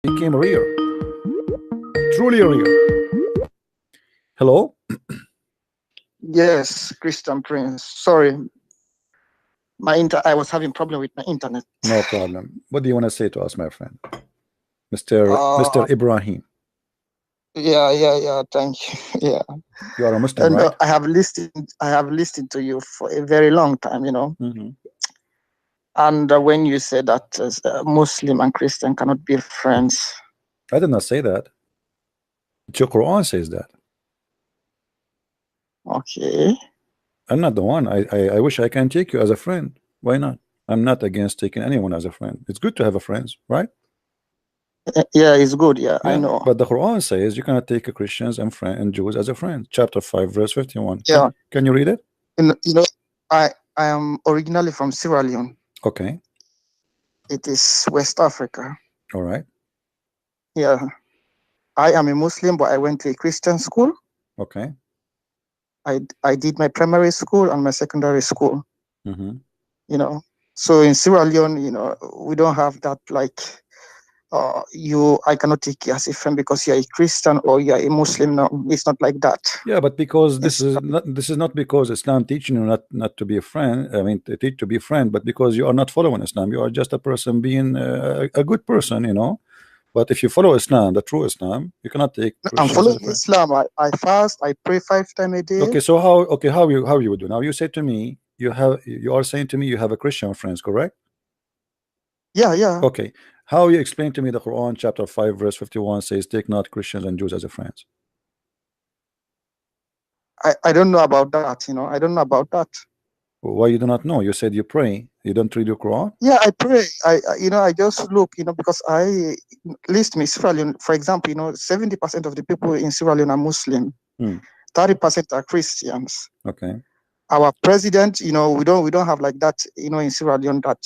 became rare, truly rare. Hello? Yes, Christian Prince. Sorry, I was having problem with my internet. No problem. What do you want to say to us, my friend? Mr. Uh, Mr. Ibrahim. yeah. Thank you. Yeah, You are a Muslim, and right? I have listened to you for a very long time. Mm-hmm. And when you said that Muslim and Christian cannot be friends, I did not say that. Your Quran says that. okay. I'm not the one. I wish I can take you as a friend. Why not? I'm not against taking anyone as a friend. It's good to have a friends, right? Yeah, it's good. Yeah, I Yeah. know. But the Quran says you cannot take a Christians and Jews as a friend. Chapter 5, verse 51. Yeah, Can you read it? I am originally from Sierra Leone. Okay. It is West Africa. All right. Yeah, I am a Muslim, but I went to a Christian school. Okay. I did my primary school and my secondary school. Mm-hmm. So in Sierra Leone, we don't have that, like, I cannot take you as a friend because you're a Christian or you're a Muslim. No, it's not like that. Yeah, but because It's, this is not because Islam teaching you not to be a friend. I mean, to teach to be a friend, but because you are not following Islam. You are just a person being a good person. But if you follow Islam, the true Islam, you cannot take I'm Christians as a following friend. Islam. I fast, I pray 5 times a day. Okay, so how you would do now? You say to me you are saying to me you have a Christian friends, correct? Yeah. Okay, how you explain to me the Quran chapter 5 verse 51 says take not Christians and Jews as a friends? I don't know about that. I don't know about that. Why you do not know? You said you pray. You don't read your Quran? Yeah, I pray. I just look, because I list me Sierra Leone, for example. 70% of the people in Sierra Leone are Muslim. 30% are Christians. Okay. Our president, we don't have like that, in Sierra Leone, that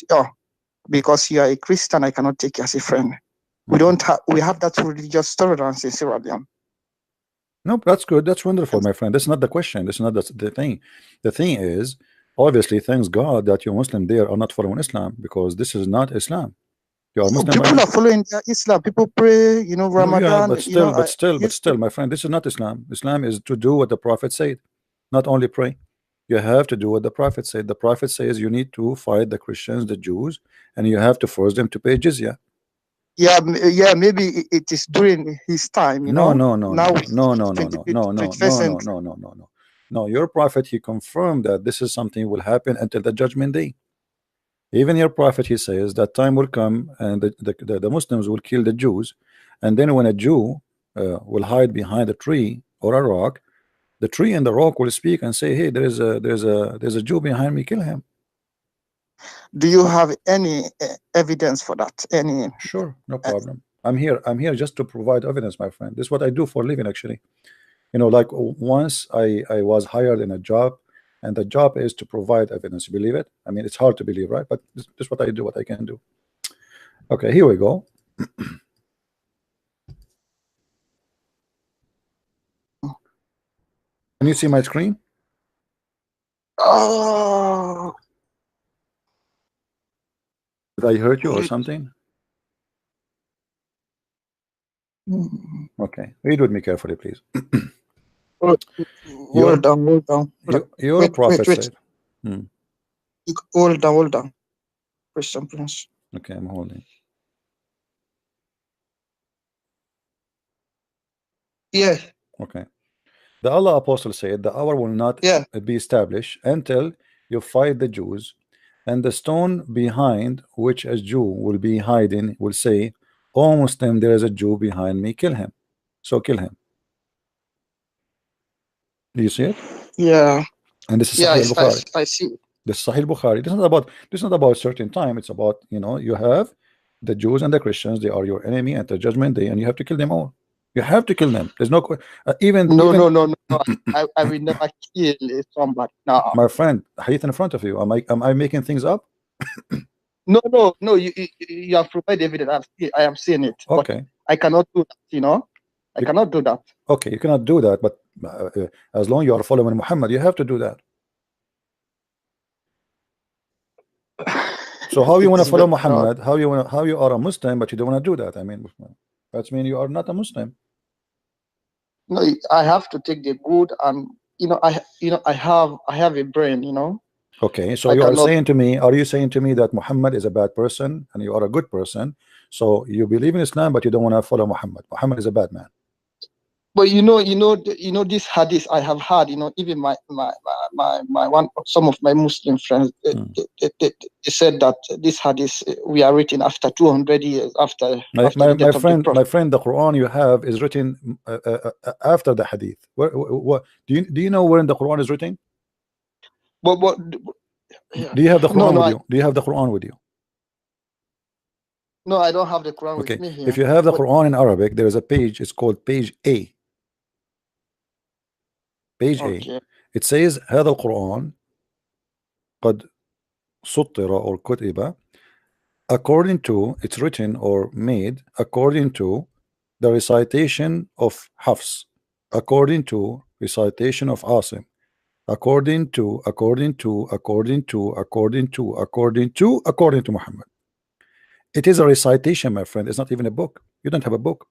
because you are a Christian, I cannot take you as a friend. We have that religious tolerance in Sierra Leone. No, that's good. That's wonderful, my friend. That's not the question. That's not the thing. The thing is, obviously, thanks God that you're Muslim there are not following Islam because this is not Islam. You are Muslim by People are following Islam. People pray, no, yeah, Ramadan. but still, my friend, this is not Islam. Islam is to do what the Prophet said, not only pray. You have to do what the Prophet said. The Prophet says you need to fight the Christians, the Jews, and you have to force them to pay jizya. Yeah, maybe it is during his time. No, no, no, Now no, we no, no, no, 20, no, no, no, 21st no, no, century. no, no, no, no. No, your prophet he confirmed that this is something will happen until the judgment day. Even your prophet he says that time will come and the Muslims will kill the Jews, and then when a Jew will hide behind a tree or a rock, the tree and the rock will speak and say, "Hey, there's a Jew behind me, kill him." Do you have any evidence for that? Any? Sure, no problem. I'm here just to provide evidence, my friend. This is what I do for a living, actually. Like once I was hired in a job, and the job is to provide evidence. You believe it? I mean, it's hard to believe, right? But this is what I do, what I can do. Okay, here we go. Can you see my screen? Oh, Did I hurt you or something? Okay, read with me carefully, please. hold on. Your Wait. prophet said. Hold on. Christian Prince. Okay, I'm holding. Yeah. Okay. The Allah apostle said, the hour will not be established until you fight the Jews, and the stone behind which a Jew will be hiding will say, "O Muslim, there is a Jew behind me, kill him." So kill him. Do you see it? Yeah. And this is Yeah, Sahih al-Bukhari. I see. This is Sahih Bukhari. This is not about certain time. It's about, you have the Jews and the Christians. They are your enemy at the judgment day, and you have to kill them all. You have to kill them. There's no even No. I will never kill somebody. No. my friend, hadith in front of you. Am I making things up? No. You have provided evidence. I am seeing it. Okay. But I cannot do that. I cannot do that. Okay, you cannot do that, but as long you are following Muhammad, you have to do that. So how you want to It's follow very odd. Muhammad? How you are a Muslim but you don't want to do that? I mean, that means you are not a Muslim. No, I have to take the good, and I have a brain. Okay, so I you are cannot. saying to me, are you saying to me that Muhammad is a bad person and you are a good person? So you believe in Islam, but you don't want to follow Muhammad. Muhammad is a bad man. But this hadith I have had. Even my one, some of my Muslim friends, Hmm. they said that this hadith we are written after 200 years after My, the my death of the friend, my Prophet. friend, the Quran you have is written after the Hadith. What do you know where in the Quran is written? But yeah, Do you have the no, Quran no, with you? Do you have the Quran with you? no, I don't have the Quran with Okay, me if here. you have the But Quran in Arabic, there is a page. It's called page A. Page A. okay, It says هذا القرآن قد سطر or كتب according to, it's written or made according to the recitation of Hafs, according to recitation of Asim, according to Muhammad. It is a recitation, my friend. It's not even a book. You don't have a book.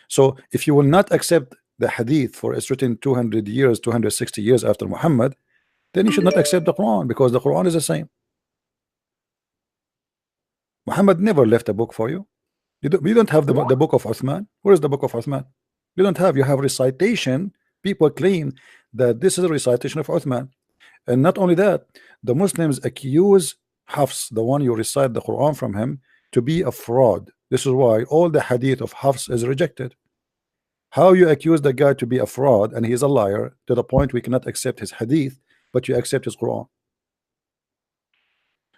So if you will not accept the hadith for it's written 200 years, 260 years after Muhammad, then you should not accept the Quran, because the Quran is the same. Muhammad never left a book for you. You don't have the book of Uthman. Where is the book of Uthman? You don't have. You have recitation. People claim that this is a recitation of Uthman. And not only that, the Muslims accuse Hafs, the one you recite the Quran from him, to be a fraud. This is why all the hadith of Hafs is rejected. How you accuse the guy to be a fraud and he's a liar to the point we cannot accept his hadith, but you accept his Quran.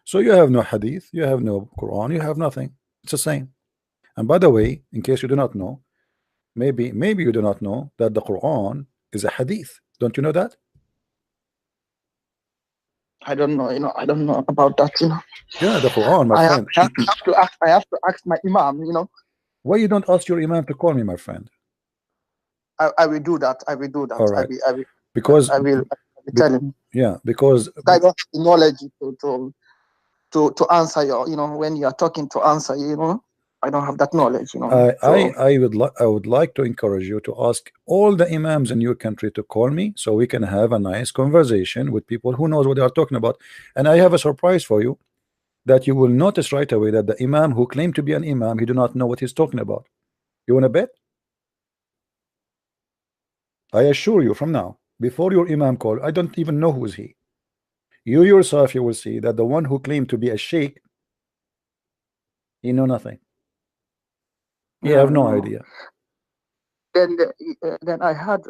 So you have no hadith, you have no Quran, you have nothing. It's the same. And by the way, in case you do not know, maybe you do not know that the Quran is a hadith. Don't you know that? I don't know. I don't know about that. Yeah, the Quran, my I have, friend. I have to ask. I have to ask my imam. Why you don't ask your imam to call me, my friend? I will do that. I will do that. All I right, will. I will. because I will, I will be, tell him. yeah, because I don't have the knowledge to answer your. When you are talking to answer. I don't have that knowledge. So I would like to encourage you to ask all the imams in your country to call me so we can have a nice conversation with people who knows what they are talking about. And I have a surprise for you, that you will notice right away that the imam who claimed to be an imam, he do not know what he's talking about. You want to bet? I assure you from now, before your imam call, I don't even know who is he. You yourself, you will see that the one who claimed to be a sheikh, he know nothing. He yeah, have no idea. then I had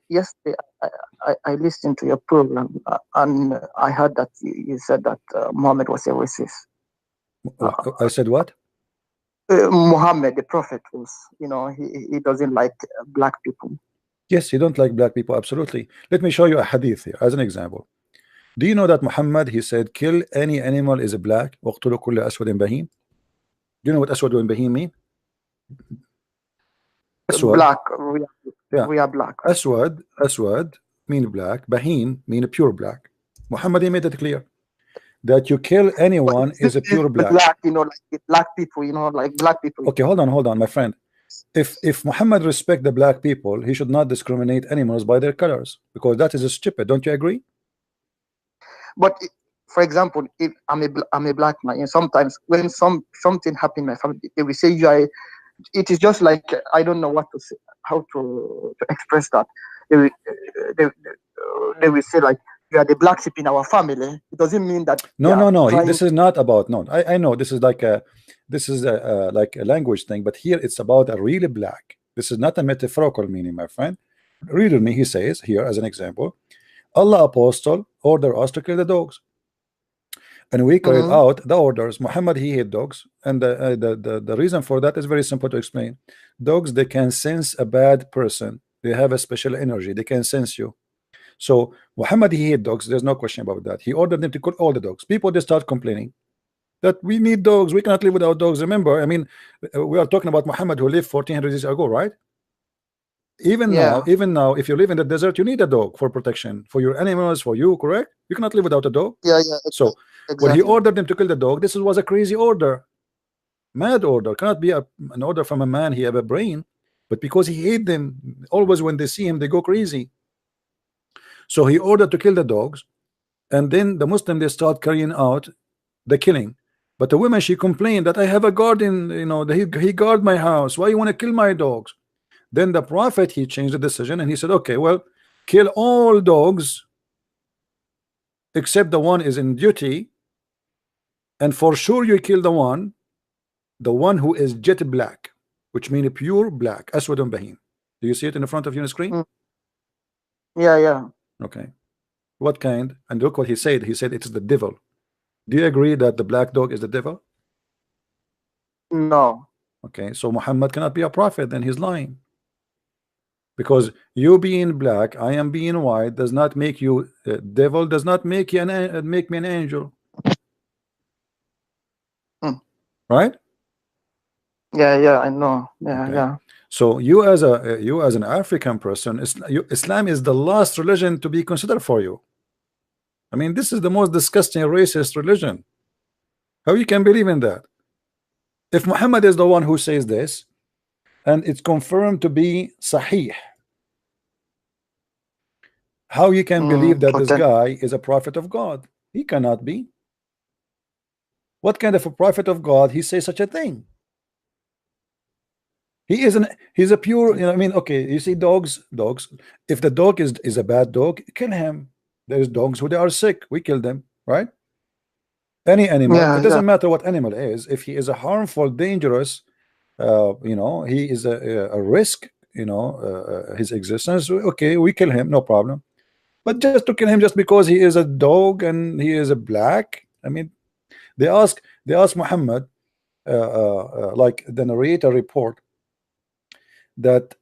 yesterday. I listened to your program, and I heard that you said that Muhammad was a racist. I said what? Muhammad, the prophet, was. He doesn't like black people. Yes, he don't like black people, absolutely. Let me show you a hadith here as an example. Do you know that Muhammad, he said, kill any animal is black. وَاقْتُلُوا كُلَّ أَسْوَدٍ بَهِيمٍ. Do you know what aswad and bahim mean? Aswad, Black. yeah. We are black. Aswad mean black. Bahim mean pure black. Muhammad, he made it clear that you kill But anyone this is a is pure black. black, like black people, like black people. Okay, hold on, my friend. If Muhammad respect the black people, he should not discriminate animals by their colors, because that is stupid. Don't you agree? But for example, if I'm a black man, and sometimes when something happen in my family, they will say you are. It is just like I don't know what to say, how to express that. They will, they, they will say like you are the black sheep in our family. It doesn't mean that. No. Trying. This is not about no. I know this is like a like a language thing, but here it's about a really black. This is not a metaphorical meaning, my friend. Read with me. He says here as an example, Allah apostle order us to kill the dogs, and we carried out the orders. Muhammad, he hate dogs, and the reason for that is very simple to explain. Dogs, they can sense a bad person. They have a special energy. They can sense you. So Muhammad, he hate dogs. There's no question about that. He ordered them to kill all the dogs. People, they start complaining that we need dogs. We cannot live without dogs. Remember, I mean, we are talking about Muhammad who lived 1400 years ago, right? Yeah. Even now, if you live in the desert, you need a dog for protection, for your animals, for you, correct? You cannot live without a dog. Yeah. Yeah. So when he Exactly. ordered them to kill the dog, this was a crazy order, mad order. Cannot be an order from a man. He have a brain, but because he hate them, always when they see him, they go crazy. So he ordered to kill the dogs, and then the Muslim they start carrying out the killing. But the woman she complained that I have a garden, he guard my house. Why you want to kill my dogs? Then the Prophet he changed the decision and he said, okay, well, kill all dogs except the one is in duty, and for sure you kill the one who is jet black, which means pure black, aswadun bahim. Do you see it in the front of your screen? Mm. Yeah. Yeah. Okay. What kind? And look what he said. He said it is the devil. Do you agree that the black dog is the devil? No. Okay, so Muhammad cannot be a prophet, then he's lying. Because you being black, I am being white, does not make you devil, does not make you make me an angel, Mm. right? Yeah. Yeah. I know. Yeah. Okay. Yeah. So you as an African person, Islam is the last religion to be considered for you. I mean, this is the most disgusting racist religion. How you can believe in that? If Muhammad is the one who says this, and it's confirmed to be sahih, how you can believe that this Authentic. guy is a prophet of God? He cannot be. What kind of a prophet of God he says such a thing? He isn't. He's a pure. I mean, okay. You see, dogs. If the dog is a bad dog, kill him. There's dogs who they are sick. We kill them, right? Any animal. It Yeah. Yeah. doesn't matter what animal is. If he is a harmful, dangerous, he is a risk. His existence. Okay, we kill him, no problem. But just to kill him just because he is a dog and he is a black. I mean, they ask Muhammad, like the narrator report that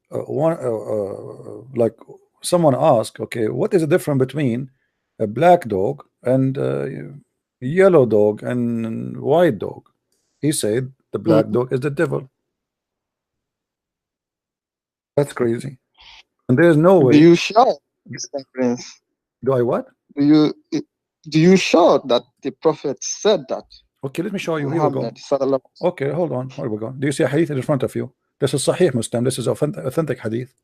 like someone asked, okay, what is the difference between a black dog and yellow dog and white dog? He said the black Mm. dog is the devil. That's crazy. And there's no Do way. you shout, Mr. Prince? Do I what? Do you do you shout that the prophet said that? Okay, let me show you. Here we go. Muhammad sallallahu alaihi wasallam. Okay, hold on. Here we go. Do you see a hadith in front of you? This is Sahih Muslim. This is authentic hadith.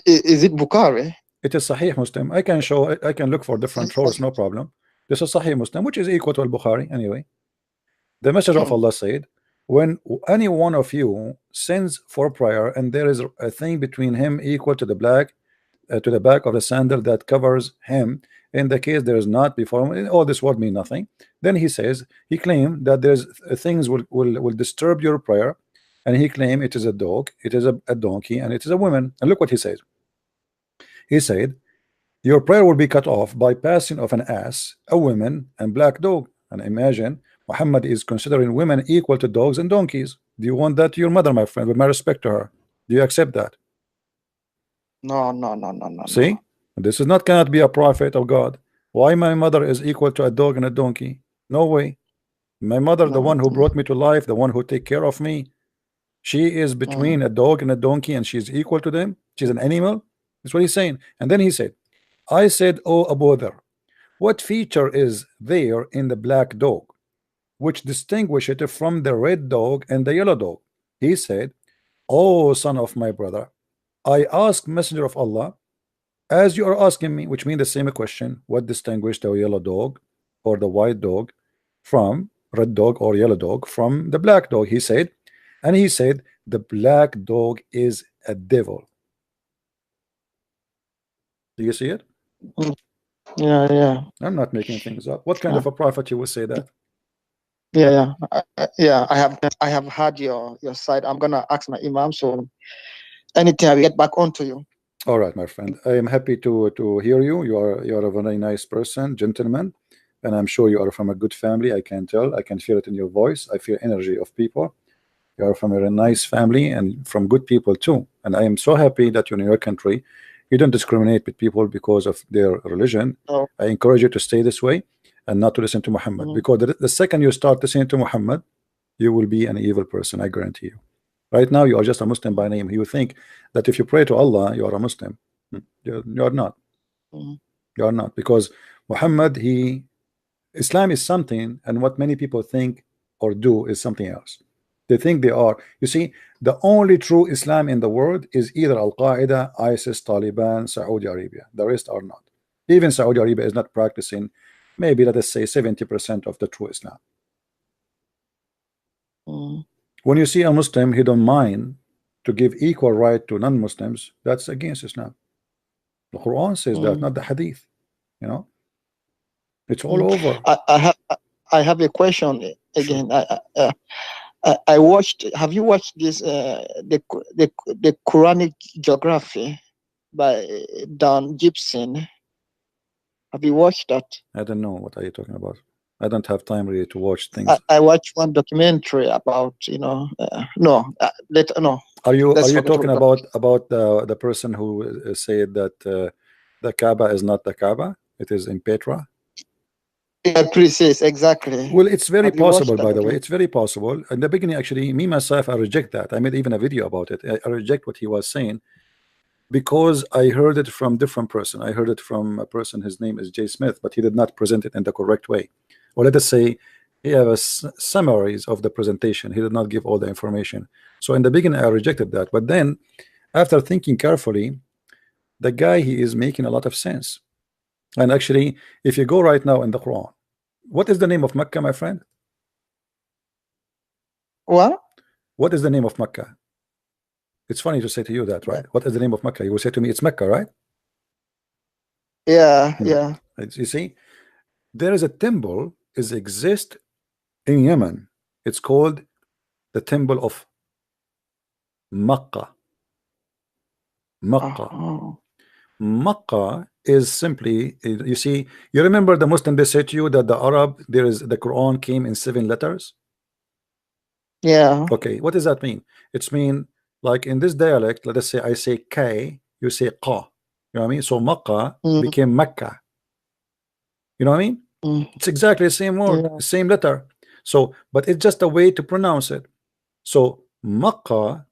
Is it Bukhari? It is Sahih Muslim. I can show. I can look for different sources. No problem. This is Sahih Muslim, which is equal to Al-Bukhari anyway. The Messenger of Allah said, when any one of you sends for prayer and there is a thing between him equal to the to the back of the sandal that covers him, in the case there is not before him, all this word mean nothing. Then he says, he claimed that there's things will disturb your prayer, and he claimed it is a dog, it is a donkey, and it is a woman. And look what he says. He said, your prayer will be cut off by passing of an ass, a woman, and black dog. And imagine Muhammad is considering women equal to dogs and donkeys. Do you want that to your mother, my friend? With my respect to her, do you accept that? No, no, no, no, no, no. See, this is not cannot be a prophet of God. Why my mother is equal to a dog and a donkey? No way. My mother, the one No. who brought me to life, the one who take care of me, she is between Mm. a dog and a donkey, and she's equal to them. She's an animal. That's what he's saying. And then he said, I said, oh Abu Dhar, what feature is there in the black dog which distinguish it from the red dog and the yellow dog? He said, oh son of my brother, I ask Messenger of Allah as you are asking me, which means the same question, what distinguish the yellow dog or the white dog from red dog or yellow dog from the black dog? He said, and he said the black dog is a devil. Do you see it? Mm. Yeah, yeah, I'm not making things up. What kind yeah, of a prophet you will say that? yeah, yeah. Yeah, I have heard your side. I'm gonna ask my imam. So anything I will get back onto you. All right, my friend. I am happy to hear you. You are a very nice person, gentleman, and I'm sure you are from a good family. I can tell. I can feel it in your voice. I feel energy of people. You are from a very nice family and from good people too. And I am so happy that you're in your country. You don't discriminate with people because of their religion. Oh. I encourage you to stay this way and not to listen to Muhammad, because the second you start listening to Muhammad, you will be an evil person. I guarantee you. Right now, you are just a Muslim by name. You think that if you pray to Allah, you are a Muslim. You're not. mm, You are not, because Muhammad, Islam is something, and what many people think or do is something else. They think they are. You see, the only true Islam in the world is either Al Qaeda, ISIS, Taliban, Saudi Arabia. The rest are not. Even Saudi Arabia is not practicing, maybe let us say 70% of the true Islam. mm, When you see a Muslim, he don't mind to give equal right to non-Muslims, that's against Islam. The Quran says that, mm, not the Hadith. You know, it's all mm. over. I have a question Sure. again. I watched. Have you watched this? The Quranic Geography by Dan Gibson. Have you watched that? I don't know what are you talking about. I don't have time really to watch things. I watched one documentary about no no Are let's you forget talking about about the person who said that the Kaaba is not the Kaaba, it is in Petra? yeah, precise exactly. Well, it's very Have you watched possible, that by the way. documentary? It's very possible. In the beginning, actually, me myself, I reject that. I made even a video about it. I reject what he was saying because I heard it from different person. I heard it from a person. His name is Jay Smith, but he did not present it in the correct way. Or let us say, he have a summaries of the presentation. He did not give all the information. So in the beginning, I rejected that. But then, after thinking carefully, the guy, he is making a lot of sense. And actually, if you go right now in the Quran, what is the name of Mecca, my friend? What? What is the name of Mecca? It's funny to say to you that, right? What is the name of Mecca? You will say to me, it's Mecca, right? Yeah, Hmm. yeah. You see, there is a temple is exist in Yemen. It's called the Temple of Makkah. Makkah. Oh, Makkah is simply, you see, you remember the Muslim, they say to you that the Arab, there is the Quran came in 7 letters. yeah. Okay, what does that mean? It's mean like in this dialect, let us say I say K, you say Qa. You know what I mean? So Makkah Mm, became Mecca. You know what I mean? mm, It's exactly the same word, yeah. same letter. So, but it's just a way to pronounce it. So Makkah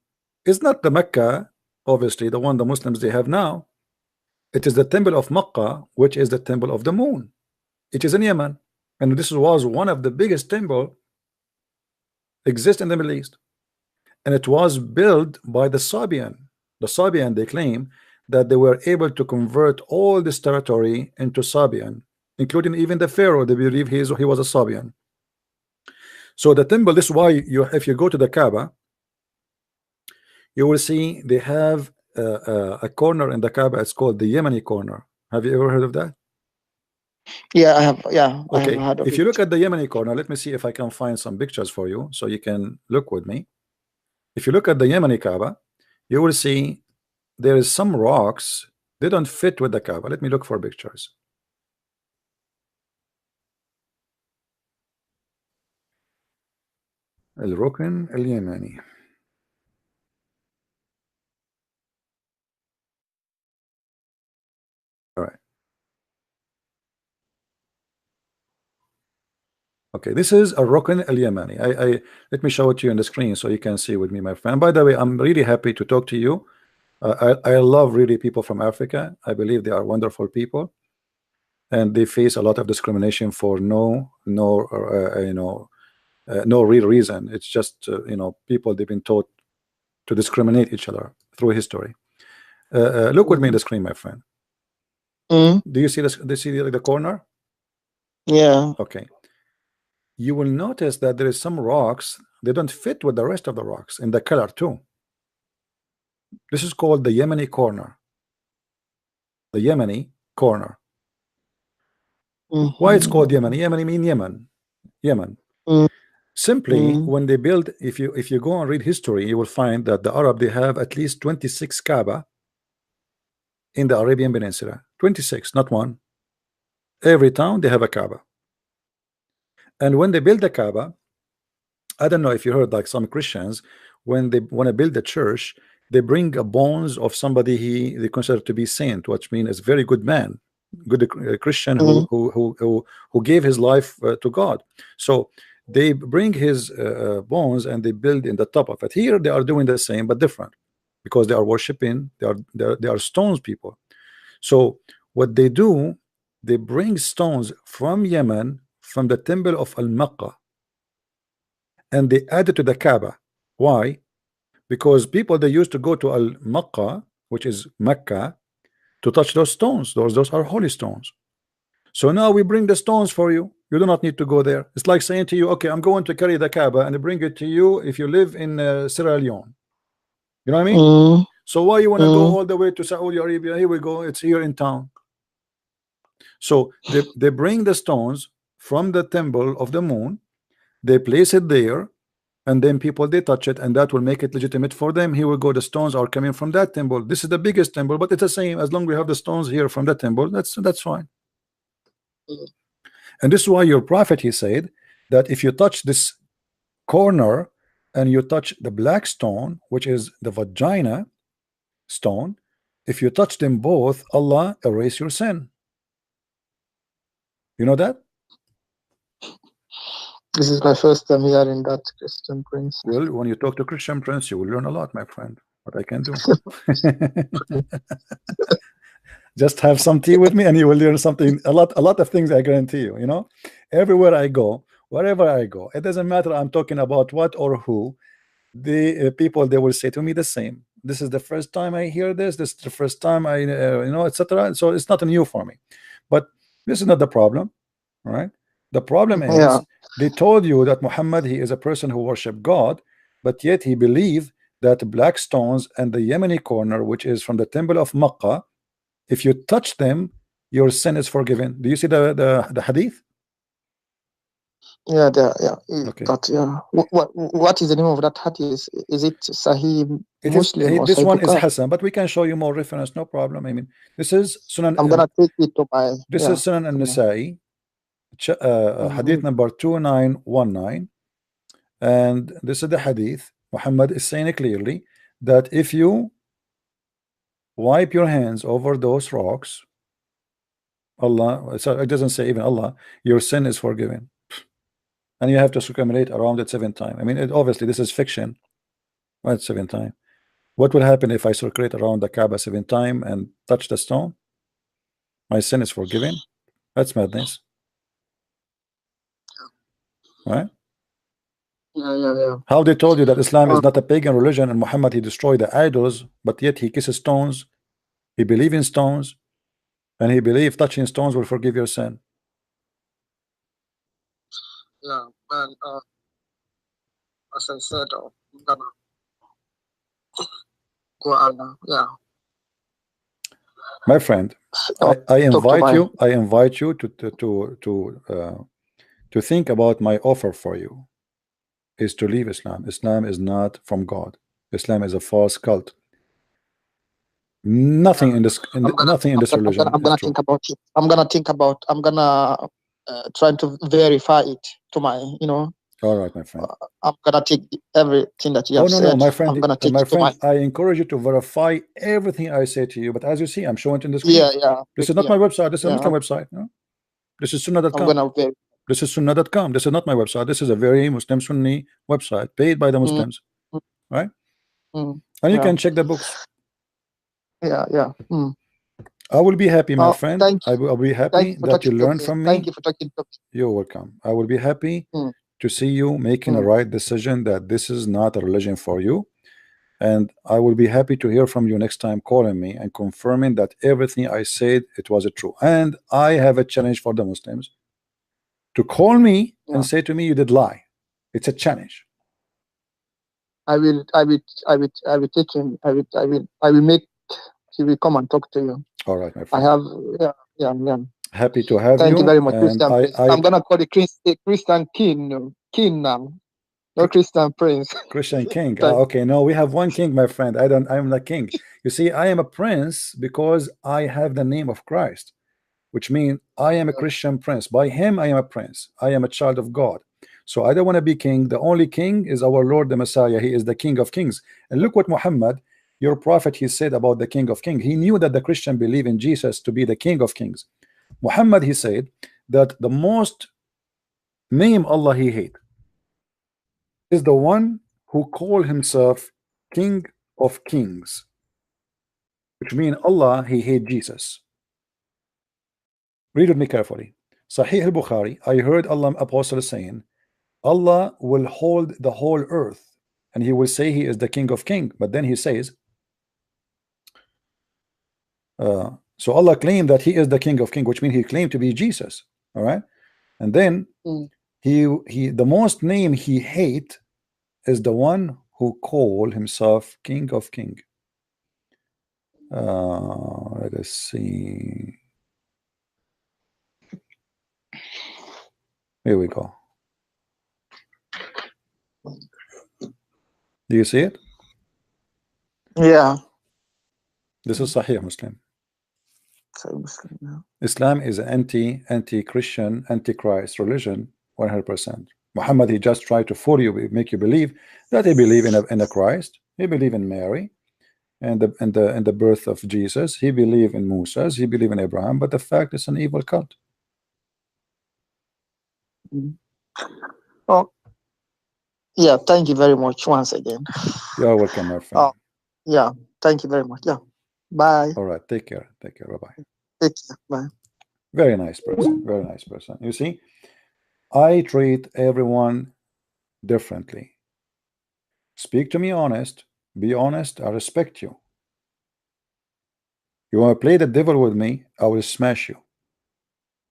is not the Mecca, obviously, the one the Muslims they have now. It is the temple of Makkah, which is the temple of the moon. It is in Yemen, and this was one of the biggest temple exist in the Middle East, and it was built by the Sabian. The Sabian, they claim that they were able to convert all this territory into Sabian, including even the Pharaoh. They believe he was a Sabian. So the temple, this is why you, if you go to the Kaaba, you will see they have a corner in the Kaaba. It's called the Yemeni corner. Have you ever heard of that? Yeah, I have. Yeah, I have Okay, heard of if you it. look at the Yemeni corner, let me see if I can find some pictures for you so you can look with me. If you look at the Yemeni Kaaba, you will see there is some rocks, they don't fit with the Kaaba. Let me look for pictures. الركن اليماني. All right. Okay, this is a Rukn al-Yamani. I let me show it to you on the screen so you can see with me, my friend. By the way, I'm really happy to talk to you. I love really people from Africa. I believe they are wonderful people, and they face a lot of discrimination for no real reason. It's just people they've been taught to discriminate each other through history. Look with me on the Mm, screen, my friend. mm, Do you see this? Do you see the corner? yeah. Okay. You will notice that there is some rocks, they don't fit with the rest of the rocks in the color too. This is called the Yemeni corner. The Yemeni corner. Why it's called Mm-hmm. Yemeni? Yemeni mean Yemen. Yemen. Mm, Simply mm, when they build, if you go and read history, you will find that the Arab they have at least 26 Kaaba in the Arabian Peninsula. 26, not one. Every town they have a Kaaba. And when they build the Kaaba, I don't know if you heard like some Christians, when they want to build a church, they bring a bones of somebody they consider to be saint, which means a very good man, good Christian mm, who gave his life to God. So they bring his bones and they build in the top of it. Here they are doing the same but different, because they are worshiping, they are stones people. So what they do, they bring stones from Yemen, from the temple of Al-Makkah, and they add it to the Kaaba. Why? Because people, they used to go to Al-Makkah, which is Mecca, to touch those stones. Those are holy stones. So now we bring the stones for you. You do not need to go there. It's like saying to you, okay, I'm going to carry the Kaaba and bring it to you if you live in Sierra Leone. You know what I mean? Mm, So why you want to go mm, all the way to Saudi Arabia? Here we go. It's here in town. So they bring the stones from the temple of the moon. They place it there, and then people, they touch it, and that will make it legitimate for them. Here we go. The stones are coming from that temple. This is the biggest temple, but it's the same. As long as we have the stones here from that temple, that's fine. And this is why your prophet, he said that if you touch this corner and you touch the black stone, which is the vagina stone, if you touch them both, Allah erase your sin. You know that? this is my first time hearing that, Christian Prince. Well, when you talk to Christian Prince, you will learn a lot, my friend. What I can do. Just have some tea with me and you will learn something, a lot of things, I guarantee you. You know, everywhere I go, wherever I go, it doesn't matter I'm talking about what or who, the people, they will say to me the same. This is the first time I hear this is the first time I you know, etc. So it's not new for me, but this is not the problem, right? The problem Yeah, is they told you that Muhammad, he is a person who worship God, but yet he believed that black stones and the Yemeni corner, which is from the temple of Makkah, if you touch them, your sin is forgiven. Do you see the hadith? yeah, yeah. Okay. That, yeah. What is the name of that hadith? Is it Sahih It is Muslim or this Sahih one is Bukhari? Hassan, but we can show you more reference, no problem. I mean, this is Sunan I'm gonna take it to my, this is Sunan to my. al-Nasa'i, hadith Mhm. number 2919, and this is the hadith. Muhammad is saying clearly that if you wipe your hands over those rocks, Allah, so it doesn't say even Allah, your sin is forgiven, and you have to circumambulate around it 7 times. I mean, obviously this is fiction, right? 7 times. What will happen if I circulate around the Kaaba 7 times and touch the stone? My sin is forgiven. That's madness, right? Yeah. How they told you that Islam is Uh, not a pagan religion and Muhammad, he destroyed the idols, but yet he kisses stones, he believes in stones, and he believes touching stones will forgive your sin. yeah, man. As I said, I'm gonna go on. Yeah. My friend, Uh, I talk to invite my. you. I invite you to think about my offer for you. Is to leave Islam. Islam is not from God. Islam is a false cult. Nothing in this nothing in this religion I'm is gonna true. think about it. I'm gonna try to verify it to my, All right, my friend. I'm gonna take everything that you Oh have no, said. my friend, I'm gonna take my it to friend, my. I encourage you to verify everything I say to you. But as you see, I'm showing it in the screen. Yeah. This is not Yeah. my website. This is a Yeah. Muslim website. No? This is I'm sunnah.com. gonna verify. This is sunnah.com. This is not my website. This is a very Muslim Sunni website paid by the Mm, Muslims, mm, right? mm. And you Yeah. can check the books. Yeah. Mm. I will be happy, my friend. Thank I'll be thank happy you for that you talking to learn me. from Thank me. you for talking to You're welcome. I will be happy me. Mm, to see you making a mm. right decision that this is not a religion for you. And I will be happy to hear from you next time calling me and confirming that everything I said, it was true. And I have a challenge for the Muslims to call me Yeah. and say to me you did lie. It's a challenge. I will take him. I will make. He will come and talk to you. All right, my I friend. have. Yeah. Happy to have Thank you you. very much, And Christian Prince. I'm gonna call the Christian King. No. King now, not Christian Prince. Christian King. Thank Okay, no, we have one king, my friend. I'm the king. You see, I am a prince because I have the name of Christ, which means I am a Christian prince. By him, I am a prince. I am a child of God. So I don't want to be king. The only king is our Lord, the Messiah. He is the King of Kings. And look what Muhammad, your prophet, he said about the King of Kings. He knew that the Christian believe in Jesus to be the King of Kings. Muhammad, he said that the most name Allah he hate. is the one who called himself King of Kings, which means Allah, he hate Jesus. Read with me carefully. Sahih al-Bukhari, I heard Allah Apostle saying, Allah will hold the whole earth and he will say he is the King of Kings. But then he says, so Allah claimed that he is the King of Kings, which means he claimed to be Jesus. All right. And then he the most name he hate is the one who call himself King of King. Let us see. Here we go. Do you see it? Yeah. This is Sahih Muslim. Sahih Muslim, yeah. Islam is an anti-Christian, anti-Christ religion, 100%. Muhammad, he just tried to fool you, make you believe that he believe in a Christ, he believe in Mary, and the birth of Jesus. He believe in Moses, he believe in Abraham, but the fact is an evil cult. Oh, yeah. Thank you very much once again. You are welcome, my friend. Yeah. Thank you very much. Yeah. Bye. All right. Take care. Take care. Bye bye. Take care. Bye. Very nice person. Very nice person. You see, I treat everyone differently. Speak to me honest. Be honest. I respect you. You want to play the devil with me? I will smash you.